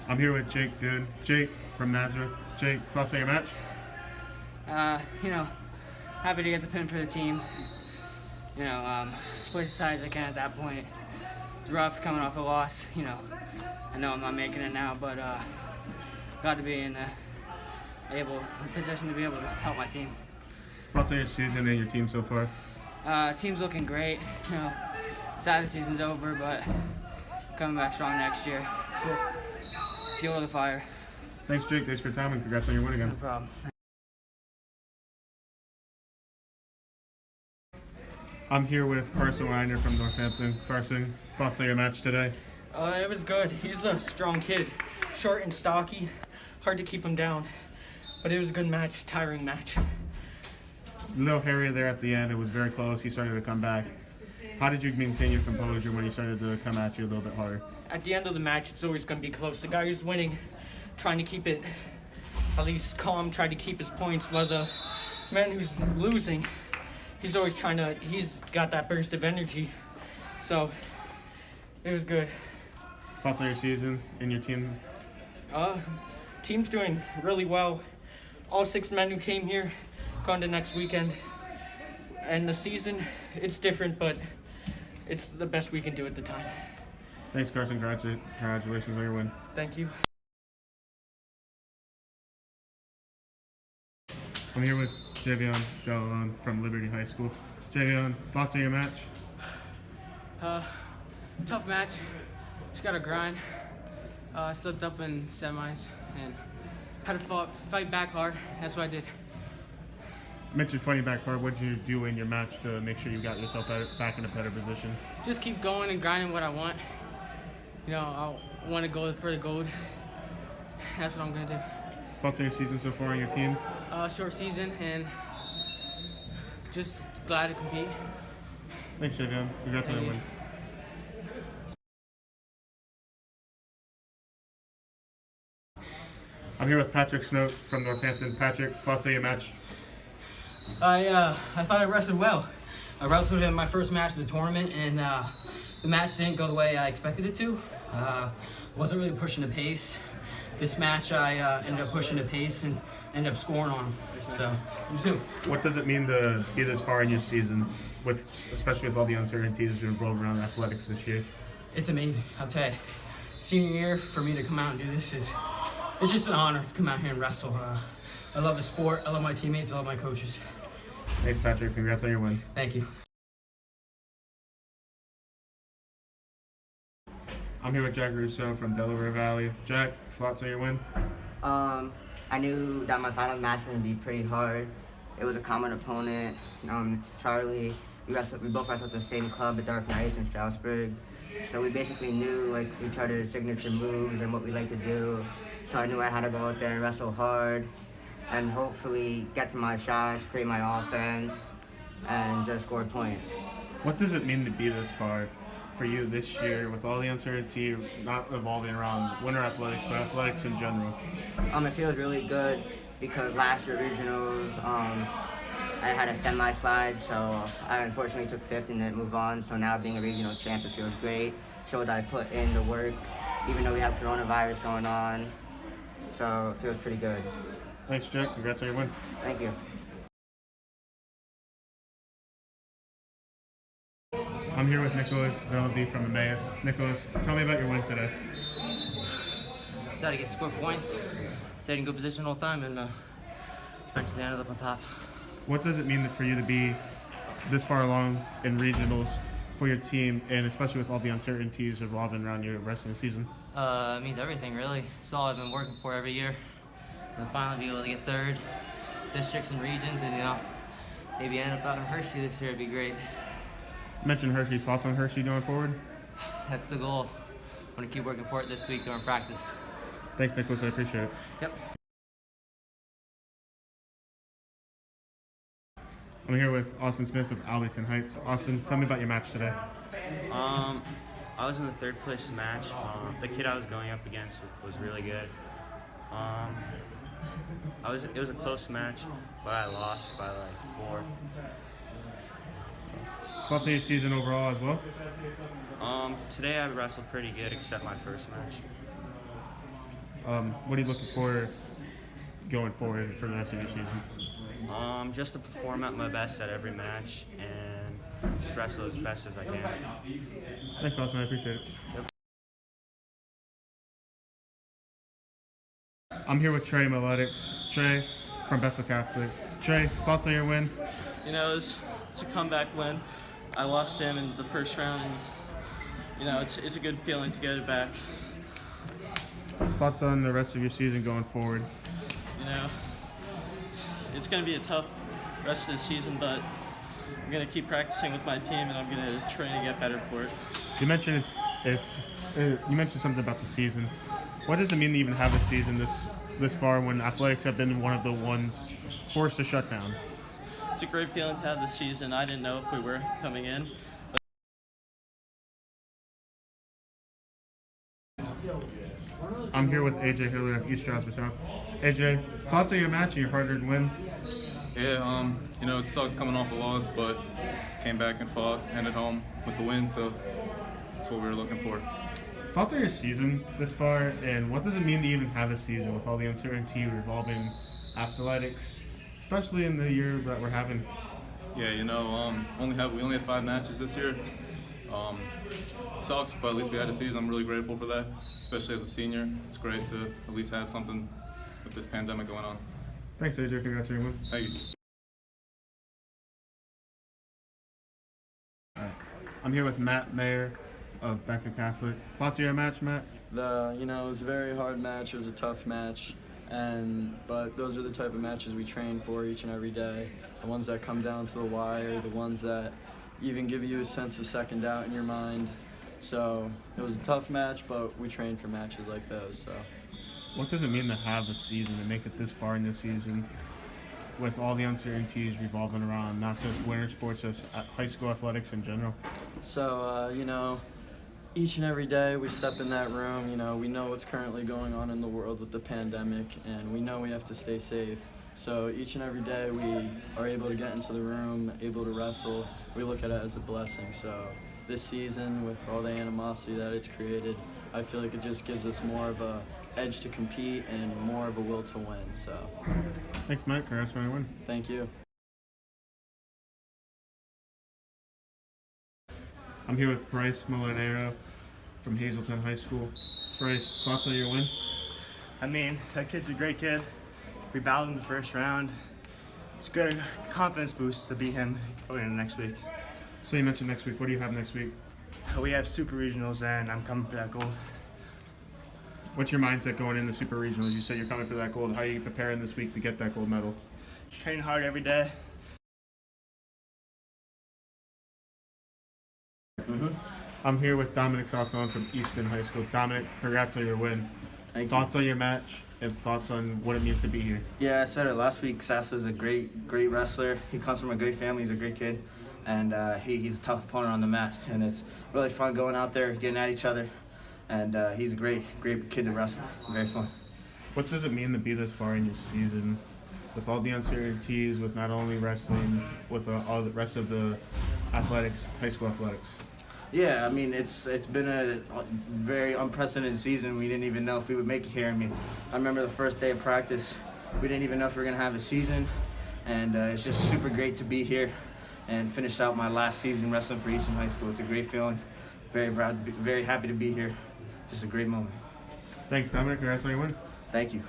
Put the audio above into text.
I'm here with Jake DOONE. Jake from Nazareth. Jake, thoughts on your match? Happy to get the pin for the team. Play as high as I can at that point. It's rough coming off a loss. I know I'm not making it now, but glad to be in a position to be able to help my team. Thoughts on your season and your team so far? Team's looking great. Sad the season's over, but coming back strong next year. So, fuel the fire. Thanks, Jake. Thanks for your time, and congrats on your win again. No problem. I'm here with CARSON from Northampton. CARSON, thoughts on your match today? It was good. He's a strong kid, short and stocky, hard to keep him down. But it was a good match, tiring match. A little hairy there at the end. It was very close. He started to come back. How did you maintain your composure when he started to come at you a little bit harder? At the end of the match, it's always going to be close. The guy who's winning, trying to keep it at least calm, trying to keep his points, while the man who's losing, he's always he's got that burst of energy. So, it was good. Thoughts on your season and your team? Team's doing really well. All 6 men who came here going to next weekend. And the season, it's different, but it's the best we can do at the time. Thanks, CARSON. Congratulations on your win. Thank you. I'm here with JAVIEN from Liberty High School. JAVIEN, thoughts on your match? Tough match. Just got to grind. Slipped up in semis and had to fight back hard. That's what I did. You mentioned fighting back hard. What did you do in your match to make sure you got yourself back in a better position? Just keep going and grinding what I want. I want to go for the gold. That's what I'm going to do. Thoughts on your season so far on your team? Short season and just glad to compete. Thanks, JAVIEN. Congrats on your win. I'm here with Patrick SNOKE from Northampton. Patrick, thoughts on your match? I thought I wrestled well. I wrestled in my first match of the tournament, and the match didn't go the way I expected it to. Wasn't really pushing the pace. This match, I ended up pushing the pace and ended up scoring on him. So, you too. What does it mean to be this far in your season, especially with all the uncertainties that have rolled around athletics this year? It's amazing, I'll tell you. Senior year, for me to come out and do this it's just an honor to come out here and wrestle. I love the sport, I love my teammates, I love my coaches. Thanks, Patrick. Congrats on your win. Thank you. I'm here with JACARUSO from Delaware Valley. Jack, thoughts on your win? I knew that my final match was going to be pretty hard. It was a common opponent. Charlie, we both wrestled at the same club, the Dark Knights in STROUDSBURG. So we basically knew each other's signature moves and what we like to do. So I knew I had to go out there and wrestle hard and hopefully get to my shots, create my offense, and just score points. What does it mean to be this far for you this year with all the uncertainty not evolving around winter athletics, but athletics in general? It feels really good because last year regionals, I had a semi-slide, so I unfortunately took 5th and didn't move on. So now being a regional champ, it feels great. Showed I put in the work, even though we have coronavirus going on. So it feels pretty good. Thanks, Jack. Congrats on your win. Thank you. I'm here with Nicholas VELDE from EMMAUS. Nicholas, tell me about your win today. Decided to get score points, stayed in good position all the time, and eventually ended up on top. What does it mean for you to be this far along in regionals for your team, and especially with all the uncertainties revolving around your wrestling season? It means everything, really. It's all I've been working for every year. And finally be able to get 3rd, districts and regions, and maybe end up out in Hershey this year would be great. You mentioned Hershey. Thoughts on Hershey going forward? That's the goal. I'm going to keep working for it this week during practice. Thanks, Nicholas. I appreciate it. Yep. I'm here with Austin Smith of Abington Heights. Austin, tell me about your match today. I was in the 3rd place match. The kid I was going up against was really good. It was a close match, but I lost by 4. Thoughts on your season overall as well? Today I wrestled pretty good except my first match. What are you looking for going forward for the rest of your season? Just to perform at my best at every match and just wrestle as best as I can. Thanks, Austin. I appreciate it. I'm here with Trey MILETICS. Trey from Bethlehem Catholic. Trey, thoughts on your win? You know, it's a comeback win. I lost him in the first round, and you know, it's a good feeling to get it back. Thoughts on the rest of your season going forward? You know, it's going to be a tough rest of the season, but I'm going to keep practicing with my team, and I'm going to try to get better for it. You mentioned you mentioned something about the season. What does it mean to even have a season this far when athletics have been one of the ones forced to shut down? It's a great feeling to have the season. I didn't know if we were coming in. I'm here with AJay Hiller of East Stroudsburg. AJay, thoughts on your match and your hard-earned win? Yeah, you know, it sucks coming off a loss, but came back and fought, ended home with a win, so that's what we were looking for. Thoughts on your season this far, and what does it mean to even have a season with all the uncertainty revolving athletics, especially in the year that we're having? Yeah, you know, we only had 5 matches this year. It sucks, but at least we had a season. I'm really grateful for that, especially as a senior. It's great to at least have something with this pandemic going on. Thanks, AJay. Congrats on your win. Thank you. I'm here with Matt Mayer of Bethlehem Catholic. Thoughts on your match, Matt? You know, it was a very hard match. It was a tough match, but those are the type of matches we train for each and every day. The ones that come down to the wire, the ones that even give you a sense of second doubt in your mind. So it was a tough match, but we train for matches like those. So. What does it mean to have a season, to make it this far in this season, with all the uncertainties revolving around not just winter sports, just high school athletics in general? So, you know, each and every day we step in that room, you know, we know what's currently going on in the world with the pandemic, and we know we have to stay safe. So each and every day we are able to get into the room, able to wrestle. We look at it as a blessing. So this season, with all the animosity that it's created, I feel like it just gives us more of a edge to compete and more of a will to win. So thanks, Matt. Congrats on your win. Thank you. I'm here with Bryce MOLINARO from Hazleton High School. Bryce, thoughts on your win? I mean, that kid's a great kid. We battled in the first round. It's good confidence boost to beat him going into next week. So you mentioned next week. What do you have next week? We have super regionals, and I'm coming for that gold. What's your mindset going into super regionals? You said you're coming for that gold. How are you preparing this week to get that gold medal? Just train hard every day. I'm here with Dominic FALCONE from EASTON High School. Dominic, congrats on your win. Thank thoughts on your match and thoughts on what it means to be here? Yeah, I said it last week. Sasso's a great wrestler. He comes from a great family. He's a great kid. And he's a tough opponent on the mat. And it's really fun going out there, getting at each other. And he's a great kid to wrestle. Very fun. What does it mean to be this far in your season with all the uncertainties, with not only wrestling, with all the rest of the athletics, high school athletics? Yeah, I mean, it's been a very unprecedented season. We didn't even know if we would make it here. I mean, I remember the first day of practice, we didn't even know if we were going to have a season. And it's just super great to be here and finish out my last season wrestling for Easton High School. It's a great feeling. Very proud, very happy to be here. Just a great moment. Thanks, Dominic. Congrats on your win. Thank you.